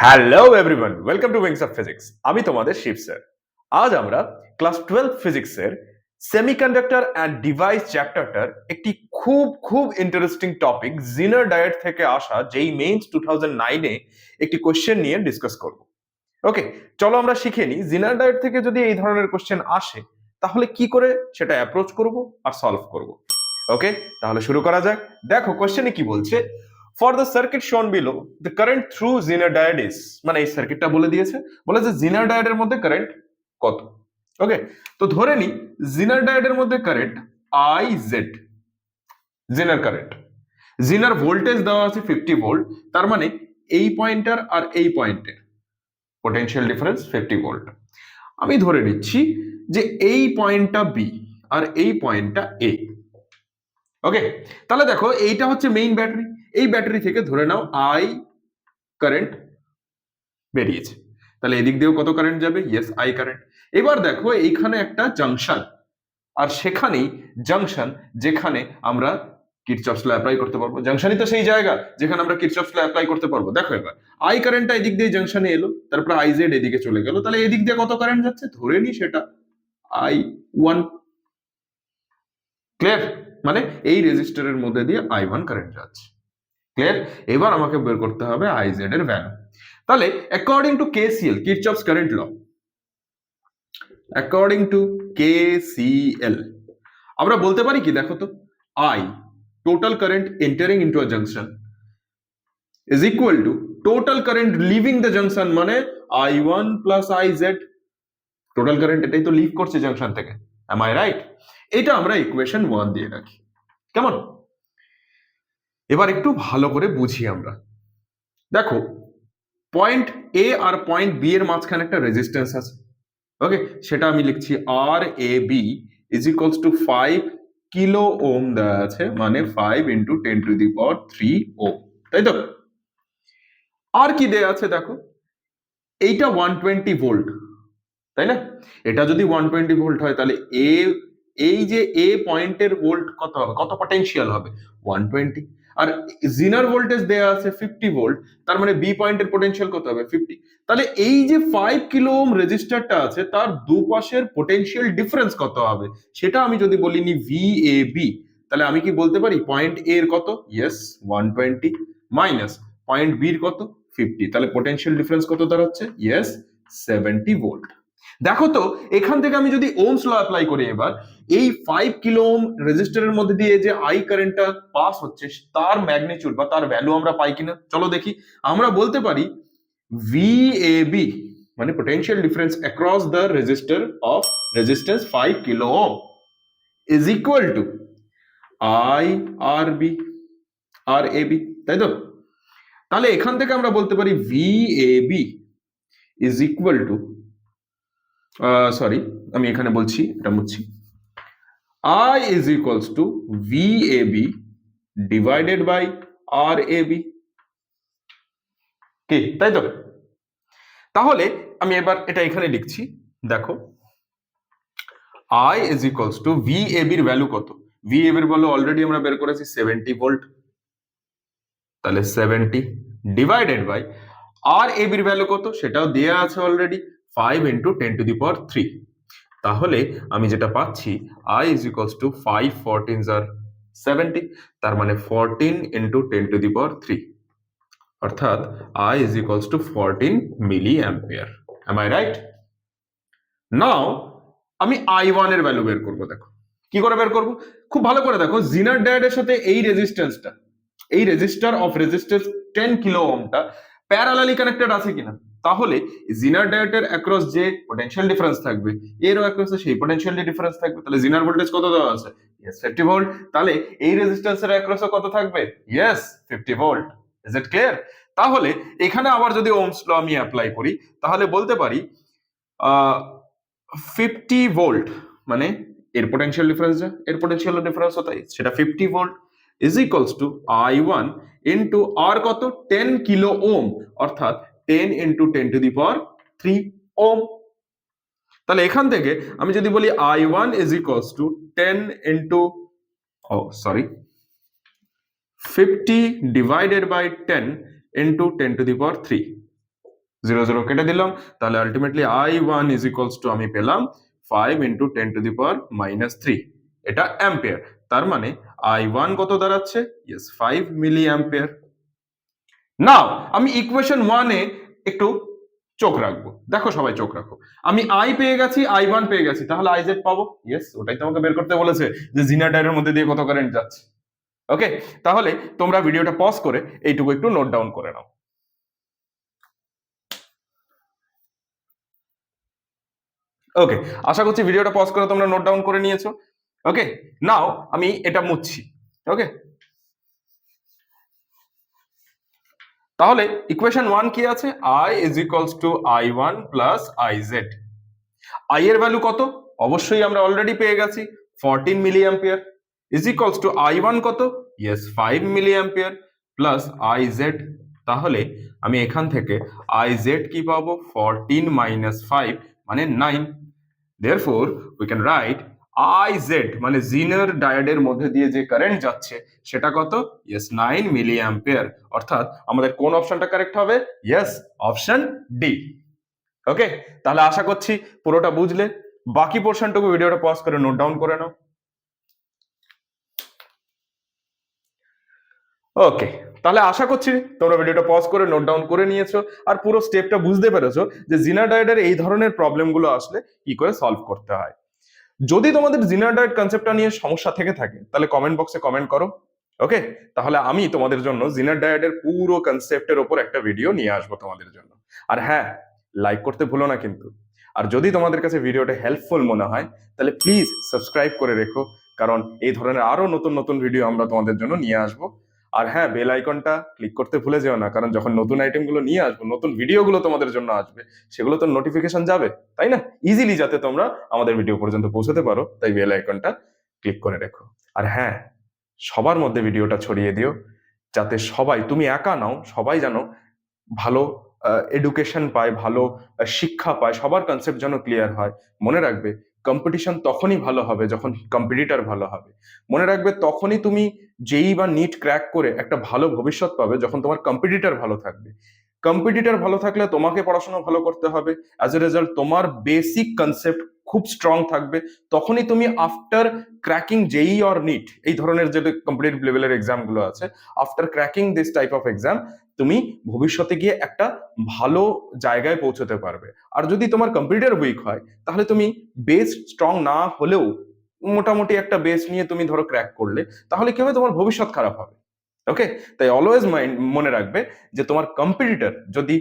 Hello everyone, welcome to wings of physics. আমি তোমাদের Shiva sir. আজ আমরা ক্লাস 12 ফিজিক্সের সেমিকন্ডাক্টর অ্যান্ড ডিভাইস চ্যাপ্টারটার একটি খুব ইন্টারেস্টিং টপিক জিনার ডায়েট থেকে আসা, যেই মেইনস 2009-এ একটি কোশ্চেন নিয়ে ডিসকাস করব। ওকে, চলো আমরা শিখে নিই জিনার ডায়েট থেকে যদি এই ধরনের কোশ্চেন আসে তাহলে কি করে সেটা অ্যাপ্রোচ করব আর সলভ করব। ওকে, তাহলে শুরু করা যাক। দেখো কোশ্চেনে কি বলছে, ফর দ্য সার্কিট শোন বিলো দ্য কারেন্ট থ্রু জিনার ডায়োড ইজ, মানে এই সার্কিটটা বলে দিয়েছে, বলে যে জিনার ডায়োডের মধ্যে কারেন্ট কত। ওকে, তো ধরে নি জিনার ডায়োডের মধ্যে কারেন্ট আই জেড, জিনার কারেন্ট। জিনার ভোল্টেজ দেওয়া আছে 50 ভোল্ট, তার মানে এই পয়েন্টার আর এই পয়েন্টের পোটেনশিয়াল ডিফারেন্স 50 ভোল্ট। আমি ধরে নিচ্ছি যে এই পয়েন্টটা বি আর এই পয়েন্টটা এ। ওকে, তাহলে দেখো এইটা হচ্ছে মেইন ব্যাটারি, এই ব্যাটারি থেকে ধরে নাও আই কারেন্ট বেরিয়েছে, তাহলে এদিক দিয়েও কত কারেন্ট যাবে? Yes, I current. এবার দেখো এইখানে একটা জাংশন, আর সেখানেই জাংশন যেখানে আমরা কিরচফস ল অ্যাপ্লাই করতে পারবো। জাংশনই তো সেই জায়গা যেখানে আমরা কিরচফস ল অ্যাপ্লাই করতে পারবো। দেখো এবার আই কারেন্টটা এদিক দিয়ে জাংশনে এলো, তারপর আই জেড এদিকে চলে গেল, তাহলে এদিক দিয়ে কত কারেন্ট যাচ্ছে? ধরে নি সেটা আই ওয়ান। ক্লিয়ার? মানে এই রেজিস্টারের মধ্যে দিয়ে আই ওয়ান কারেন্ট যাচ্ছে। ক্লিয়ার? এবার আমাকে বের করতে হবে আই জেড এর ভ্যালু। তাহলে according to KCL, Kirchhoff's current law, according to KCL আমরা বলতে পারি কি, দেখো তো, I total current entering into a junction is equal to total current leaving the junction, মানে I one plus I Z. Total current এটাই তো leave করছে জাংশন থেকে, এম আই রাইট? এটা আমরা ইকুয়েশন 1 দিয়ে রাখি। কেমন? এবার একটু ভালো করে বুঝি আমরা। দেখো পয়েন্ট এ আর পয়েন্ট বি এর মাঝখানে একটা রেজিস্ট্যান্স আছে। ওকে, সেটা আমি লিখছি আর A B is equals to 5 kilo ohm দেওয়া আছে, মানে 5 ইন্টু 10⁻³ ওম, তাই তো? আর কি দেয়া আছে দেখো, এইটা 120 ভোল্ট, তাই না? এটা যদি 120 ভোল্ট হয় তাহলে এ, এই যে এ পয়েন্টের ভোল্ট কত হবে, কত পটেনশিয়াল হবে? 120। আর জিনার ভোল্টেজ দেয়া আছে 50 ভোল্ট, তার মানে বি পয়েন্টের পটেনশিয়াল কত হবে? 50। তাহলে এই যে 5 কিলো ওম রেজিস্টারটা আছে তার দুপাশের পটেনশিয়াল ডিফারেন্স কত হবে সেটা আমি যদি বলি নি ভি এ বি, তাহলে আমি কি বলতে পারি পয়েন্ট এ এর কত? ইয়েস, 120 মাইনাস পয়েন্ট বি এর কত? 50, তাহলে পটেনশিয়াল ডিফারেন্স কত দাঁড়াচ্ছে? Yes, 70 volt. দেখো তো এখান থেকে আমি যদি ওহমস ল অ্যাপ্লাই করি, এবার এই 5 কিলো ওহম রেজিস্টারের মধ্যে দিয়ে যে আই কারেন্টটা পাস হচ্ছে তার ম্যাগনিটিউড বা তার ভ্যালু আমরা পাই কিনা, চলো দেখি। আমরা বলতে পারি ভিএবি মানে potential difference across the resistor of resistance 5 kilo ohm is equal to I R B, R A B, তাই তো? তাহলে এখান থেকে আমরা বলতে পারি VAB is equal to, sorry আমি এখানে বলছি, এটা মুছছি, I is equals to VAB divided by RAB, কি তাই তো? তাহলে আমি এবার এটা এখানে লিখছি, দেখো I is equals to VAB এর ভ্যালু কত? VAB এর ভ্যালু অলরেডি আমরা বের করেছি 70 ভোল্ট, তাহলে 70 ডিভাইডেড বাই RAB এর ভ্যালু কত সেটাও দেয়া আছে অলরেডি, 5 ইন্টু 10⁻³ তাহলে আমি যেটা পাচ্ছি I is equals to 5 14s are 70, তার মানে 14 ইন্টু 10⁻³ অর্থাৎ I is equals to 14 milli ampere. Am I right? Now আমি I1 এর ভ্যালু বের করব। দেখো কি করে বের করব, খুব ভালো করে দেখো, জিনার ডায়োডের সাথে এই রেজিস্ট্যান্সটা, এই রেজিস্টার অফ রেজিস্ট্যান্স 10 কিলো ওহমটা প্যারালালি কানেক্টেড আছে কিনা, তাহলে জিনার ডায়োডের অ্যাক্রস যে পটেনশিয়াল ডিফারেন্স থাকবে এরও অ্যাক্রসে সেই পটেনশিয়াল ডিফারেন্স থাকবে। তাহলে জিনার ভোল্টেজ কত দেওয়া আছে? Yes, 50 volt. তাহলে এই রেজিস্ট্যান্সের অ্যাক্রসে কত থাকবে? Yes, 50 volt. Is it clear? তাহলে এখানে আবার যদি ওহমস ল আমি অ্যাপ্লাই করি তাহলে বলতে পারি 50 ভোল্ট মানে এর পোটেনশিয়াল ডিফারেন্স যা, এর পোটেনশিয়াল ডিফারেন্স তাই সেটা 50 volt is equals to I1 into আর কত? 10 কিলো ওহম, অর্থাৎ 10 ইনটু 10⁻³ ওহম। তাহলে এখান থেকে আমি যদি বলি I1 is equals to 10 into, oh sorry, 50 divided by 10 into 10⁻³, 0 0 কেটে দিলাম, তাহলে ultimately I1 is equals two আমি পেলাম 5 ইন্টু 10 টু দি পাওয়ার -3, এটা অ্যাম্পিয়ার। তার মানে I1 কত দাঁড়াচ্ছে? Yes 5 milli ampere. নাও আমি ইকুয়েশন 1 এ একটু চোখ রাখবো, দেখো সবাই চোখ রাখো। আমি I পেয়ে গেছি, I1 পেয়ে গেছি, তাহলে IZ পাবো। ইয়েস, ওটাই তোমাকে বের করতে বলেছে যে জিনার ডায়োডের মধ্যে দিয়ে কত কারেন্ট যাচ্ছে। ওকে, তাহলে তোমরা ভিডিওটা পজ করে এইটুকু একটু নোট ডাউন করে নাও। ওকে, আশা করছি ভিডিওটা পজ করে তোমরা নোট ডাউন করে নিয়েছো। ওকে, নাও আমি এটা মুছছি। ওকে, তাহলে ইকুয়েশন 1 কি আছে? I is equals to I1 plus IZ। I এর ভ্যালু কত? অবশ্যই আমরা অলরেডি পেয়ে গেছি 14 milli ampere, is equals to I1 কত? Yes 5 milli ampere plus IZ। তাহলে আমি এখান থেকে IZ কি পাবো? 14 মাইনাস 5 মানে 9। Therefore we can write IZ মানে জিনার ডায়োডের মধ্যে দিয়ে যে কারেন্ট যাচ্ছে সেটা কত? Yes 9 milli ampere. অর্থাৎ আমাদের কোন অপশনটা কারেক্ট হবে? Yes, option D. ওকে, তাহলে আশা করছি পুরোটা বুঝলে। বাকি পোর্শনটুকু ভিডিওটা পজ করে নোট ডাউন করে নাও। ওকে, তাহলে আশা করছি তোমরা ভিডিওটা পজ করে নোট ডাউন করে নিয়েছো আর পুরো স্টেপটা বুঝতে পেরেছো যে জিনার ডায়োডের এই ধরনের প্রবলেমগুলো আসলে কি করে সলভ করতে হয়। যদি তোমাদের জিনার ডায়েট কনসেপ্টটা নিয়ে সমস্যা থেকে থাকে তাহলে কমেন্ট বক্সে কমেন্ট করো। ওকে, তাহলে আমি তোমাদের জন্য জিনার ডায়েটের পুরো কনসেপ্টের উপর একটা ভিডিও নিয়ে আসবো তোমাদের জন্য। আর হ্যাঁ, লাইক করতে ভুলো না কিন্তু। আর যদি তোমাদের কাছে ভিডিওটা হেল্পফুল মনে হয় তাহলে প্লিজ সাবস্ক্রাইব করে রেখো, কারণ এই ধরনের আরো নতুন নতুন ভিডিও আমরা তোমাদের জন্য নিয়ে আসবো। আর হ্যাঁ, বেল আইকনটা ক্লিক করতে ভুলে যেও না, কারণ যখন নতুন আইটেমগুলো নিয়ে আসবো, নতুন ভিডিওগুলো তোমাদের জন্য আসবে, সেগুলো তো নোটিফিকেশন যাবে, তাই না? ইজিলি যাতে তোমরা আমাদের ভিডিও পর্যন্ত পৌঁছতে পারো, তাই বেল আইকনটা ক্লিক করে রেখো। আর হ্যাঁ, সবার মধ্যে ভিডিওটা ছড়িয়ে দিও, যাতে সবাই, তুমি একা নাও, সবাই যেন ভালো এডুকেশন পায়, ভালো শিক্ষা পায়, সবার কনসেপ্ট যেন ক্লিয়ার হয়। মনে রাখবে, কম্পিটিশন তখনই ভালো হবে যখন কম্পিটিটর ভালো হবে। মনে রাখবে, তখনই তুমি যেই বা নিট ক্র্যাক করে একটা ভালো ভবিষ্যৎ পাবে যখন তোমার কম্পিটিটর ভালো থাকবে। কম্পিটিটর ভালো থাকলে তোমাকে পড়াশোনা ভালো করতে হবে, অ্যাজ এ রেজাল্ট তোমার বেসিক কনসেপ্ট খুব স্ট্রং থাকবে। তখনই তুমি after cracking JEE or NEET, এই ধরনের যে কম্পিটিটিভ লেভেলের এক্সাম গুলো আছে, after cracking this type of exam, তুমি ভবিষ্যতে গিয়ে একটা ভালো জায়গায় পৌঁছতে পারবে। আর যদি তোমার কম্পিউটার উইক হয় তাহলে তুমি বেস স্ট্রং না হলেও মোটামুটি একটা বেস নিয়ে তুমি ধরো ক্র্যাক করলে, তাহলে কি হবে? তোমার ভবিষ্যৎ খারাপ হবে। ওকে, তাই অলওয়েজ মনে রাখবে যে তোমার কম্পিটিটর যদি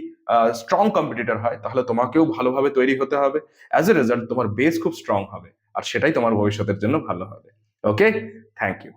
স্ট্রং কম্পিটিটর হয় তাহলে তোমাকেও ভালোভাবে তৈরি হতে হবে। অ্যাজ এ রেজাল্ট তোমার বেস খুব স্ট্রং হবে আর সেটাই তোমার ভবিষ্যতের জন্য ভালো হবে। ওকে, থ্যাংক ইউ।